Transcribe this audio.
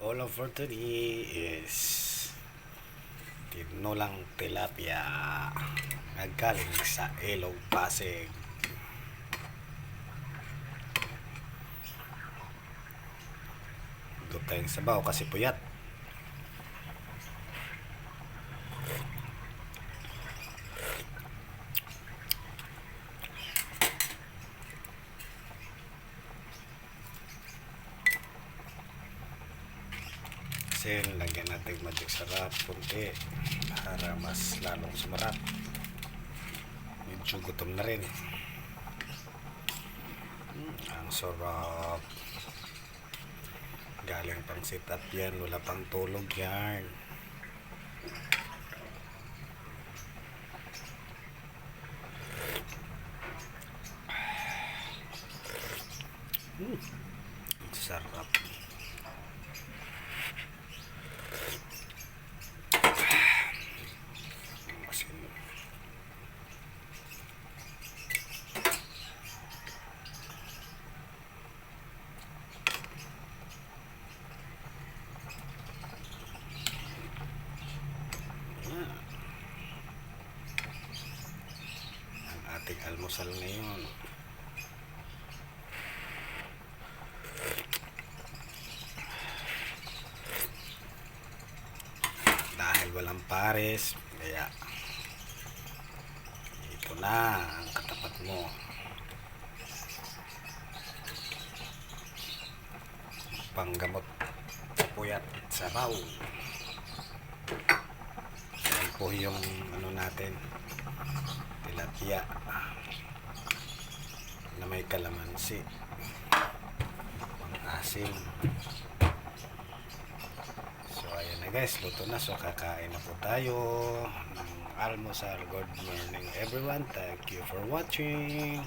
ulam for today is tinulang tilapia naggaling sa Ilog Pasig. Huwag tayong sabaw kasi puyat. Kasi lagyan natin magic sarap kunti para mas lalong sumarap. Medyo gutom na rin. Ang sarap. Galing pang sit up yan, wala pang tulog yan. Sarap. Ang ating almusal ngayon. Dahil walang pares, kaya ito na ang katapat mo. Panggamot puyat sabaw. Yan po yung ano natin, tilapia na may kalamansi, pang-asim. So ayan na guys, luto na. So kakain na po tayo ng almusal. Good morning everyone. Thank you for watching.